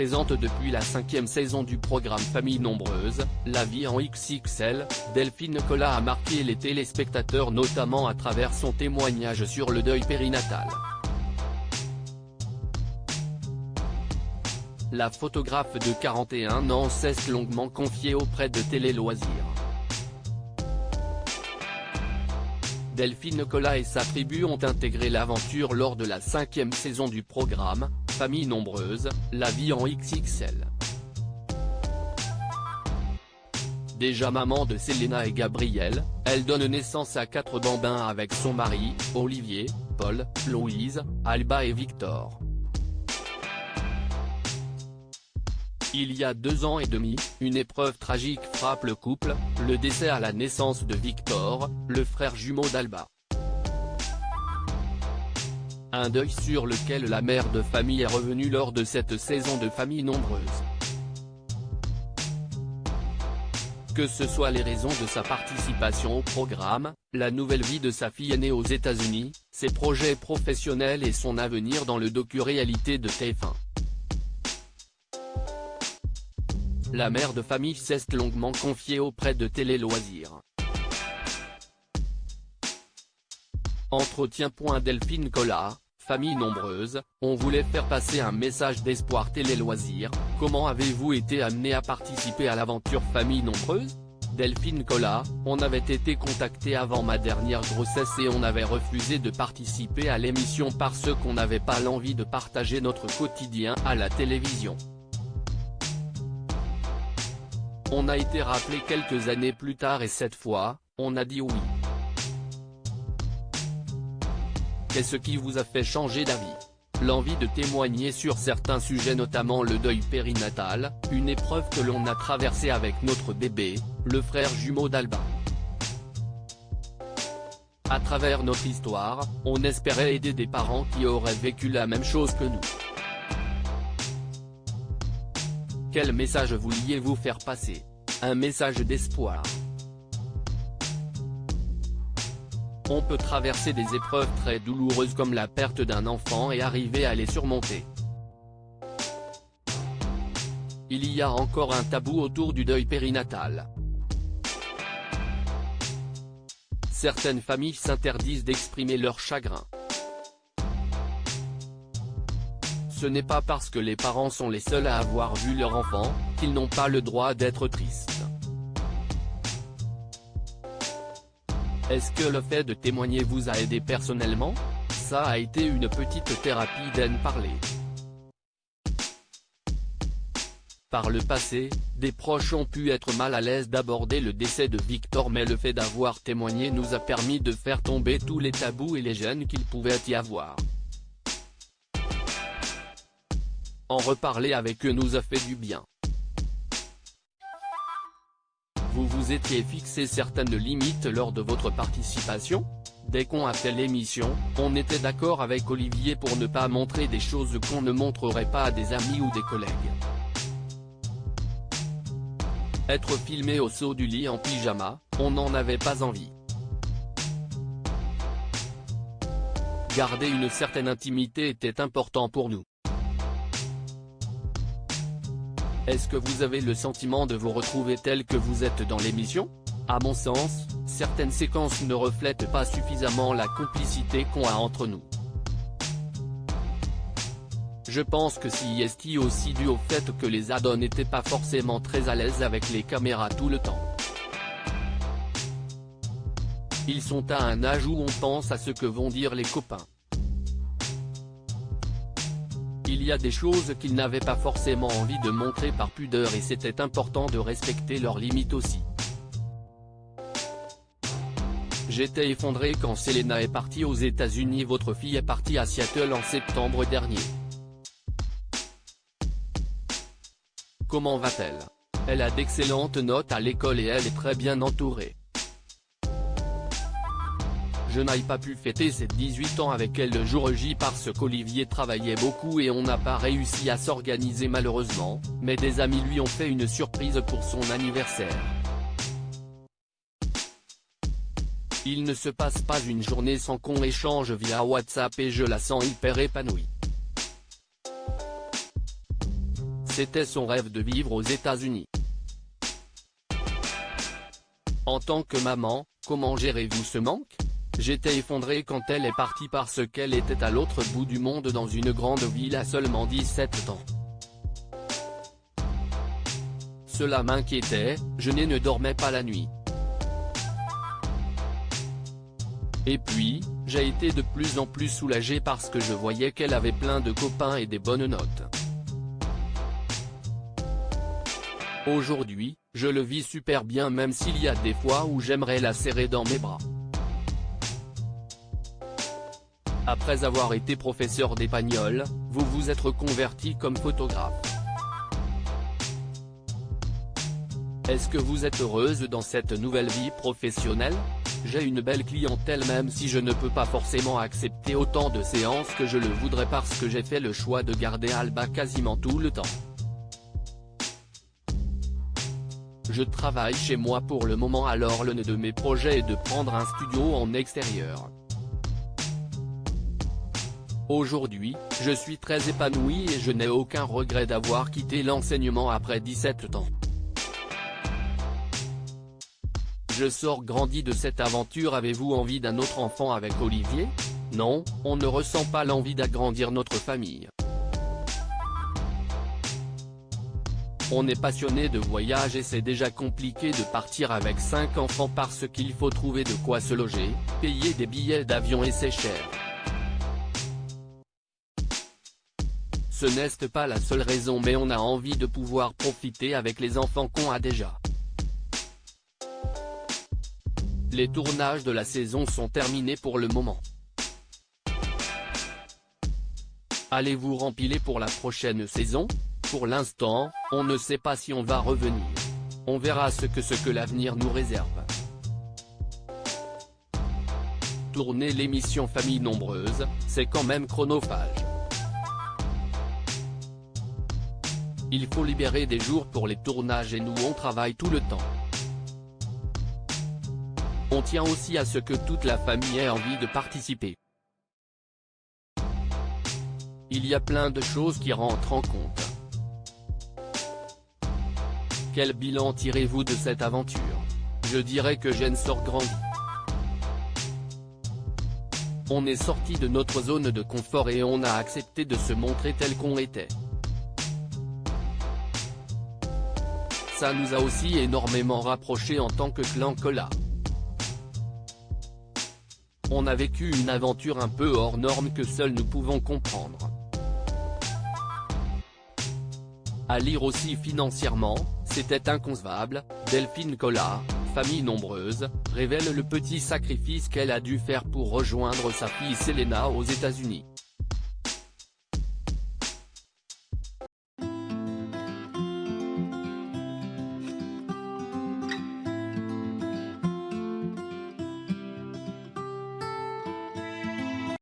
présente depuis la 5e saison du programme Famille nombreuse, La vie en XXL, Delphine Collat a marqué les téléspectateurs notamment à travers son témoignage sur le deuil périnatal. La photographe de 41 ans s'est longuement confiée auprès de Télé Loisirs. Delphine Collat et sa tribu ont intégré l'aventure lors de la 5e saison du programme, Famille nombreuse, La vie en XXL. Déjà maman de Selena et Gabriel, elle donne naissance à 4 bambins avec son mari, Olivier, Paul, Louise, Alba et Victor. Il y a 2 ans et demi, une épreuve tragique frappe le couple, le décès à la naissance de Victor, le frère jumeau d'Alba. Un deuil sur lequel la mère de famille est revenue lors de cette saison de Famille nombreuse. Que ce soit les raisons de sa participation au programme, la nouvelle vie de sa fille aînée aux États-Unis, ses projets professionnels et son avenir dans le docu-réalité de TF1. La mère de famille s'est longuement confiée auprès de Télé Loisirs. Entretien. Delphine Collat, Famille nombreuse, on voulait faire passer un message d'espoir. Télé Loisirs, comment avez-vous été amené à participer à l'aventure Famille nombreuse? Delphine Collat, on avait été contacté avant ma dernière grossesse et on avait refusé de participer à l'émission parce qu'on n'avait pas l'envie de partager notre quotidien à la télévision. On a été rappelé quelques années plus tard et cette fois, on a dit oui. Qu'est-ce qui vous a fait changer d'avis? L'envie de témoigner sur certains sujets, notamment le deuil périnatal, une épreuve que l'on a traversée avec notre bébé, le frère jumeau d'Alba. À travers notre histoire, on espérait aider des parents qui auraient vécu la même chose que nous. Quel message vouliez-vous faire passer? Un message d'espoir. On peut traverser des épreuves très douloureuses comme la perte d'un enfant et arriver à les surmonter. Il y a encore un tabou autour du deuil périnatal. Certaines familles s'interdisent d'exprimer leur chagrin. Ce n'est pas parce que les parents sont les seuls à avoir vu leur enfant, qu'ils n'ont pas le droit d'être tristes. Est-ce que le fait de témoigner vous a aidé personnellement? Ça a été une petite thérapie d'en parler. Par le passé, des proches ont pu être mal à l'aise d'aborder le décès de Victor, mais le fait d'avoir témoigné nous a permis de faire tomber tous les tabous et les gênes qu'il pouvait y avoir. En reparler avec eux nous a fait du bien. Vous vous étiez fixé certaines limites lors de votre participation? Dès qu'on a fait l'émission, on était d'accord avec Olivier pour ne pas montrer des choses qu'on ne montrerait pas à des amis ou des collègues. Être filmé au saut du lit en pyjama, on n'en avait pas envie. Garder une certaine intimité était important pour nous. Est-ce que vous avez le sentiment de vous retrouver tel que vous êtes dans l'émission? À mon sens, certaines séquences ne reflètent pas suffisamment la complicité qu'on a entre nous. Je pense que c'est aussi dû au fait que les ados n'étaient pas forcément très à l'aise avec les caméras tout le temps. Ils sont à un âge où on pense à ce que vont dire les copains. Il y a des choses qu'ils n'avaient pas forcément envie de montrer par pudeur et c'était important de respecter leurs limites aussi. J'étais effondré quand Selena est partie aux États-Unis. Votre fille est partie à Seattle en septembre dernier. Comment va-t-elle? Elle a d'excellentes notes à l'école et elle est très bien entourée. Je n'ai pas pu fêter ses 18 ans avec elle le jour J parce qu'Olivier travaillait beaucoup et on n'a pas réussi à s'organiser malheureusement, mais des amis lui ont fait une surprise pour son anniversaire. Il ne se passe pas une journée sans qu'on échange via WhatsApp et je la sens hyper épanouie. C'était son rêve de vivre aux États-Unis. En tant que maman, comment gérez-vous ce manque? J'étais effondré quand elle est partie parce qu'elle était à l'autre bout du monde dans une grande ville à seulement 17 ans. Cela m'inquiétait, je ne dormais pas la nuit. Et puis, j'ai été de plus en plus soulagé parce que je voyais qu'elle avait plein de copains et des bonnes notes. Aujourd'hui, je le vis super bien même s'il y a des fois où j'aimerais la serrer dans mes bras. Après avoir été professeur d'espagnol, vous vous êtes reconverti comme photographe. Est-ce que vous êtes heureuse dans cette nouvelle vie professionnelle? J'ai une belle clientèle même si je ne peux pas forcément accepter autant de séances que je le voudrais parce que j'ai fait le choix de garder Alba quasiment tout le temps. Je travaille chez moi pour le moment alors l'un de mes projets est de prendre un studio en extérieur. Aujourd'hui, je suis très épanoui et je n'ai aucun regret d'avoir quitté l'enseignement après 17 ans. Je sors grandi de cette aventure. Avez-vous envie d'un autre enfant avec Olivier? Non, on ne ressent pas l'envie d'agrandir notre famille. On est passionné de voyage et c'est déjà compliqué de partir avec 5 enfants parce qu'il faut trouver de quoi se loger, payer des billets d'avion et c'est cher. Ce n'est pas la seule raison mais on a envie de pouvoir profiter avec les enfants qu'on a déjà. Les tournages de la saison sont terminés pour le moment. Allez-vous rempiler pour la prochaine saison? Pour l'instant, on ne sait pas si on va revenir. On verra ce que l'avenir nous réserve. Tourner l'émission Famille Nombreuse, c'est quand même chronophage. Il faut libérer des jours pour les tournages et nous on travaille tout le temps. On tient aussi à ce que toute la famille ait envie de participer. Il y a plein de choses qui rentrent en compte. Quel bilan tirez-vous de cette aventure? Je dirais que Jen sort grandi. On est sorti de notre zone de confort et on a accepté de se montrer tel qu'on était. Ça nous a aussi énormément rapprochés en tant que clan Cola. On a vécu une aventure un peu hors norme que seuls nous pouvons comprendre. À lire aussi financièrement, c'était inconcevable. Delphine Cola, famille nombreuse, révèle le petit sacrifice qu'elle a dû faire pour rejoindre sa fille Selena aux États-Unis.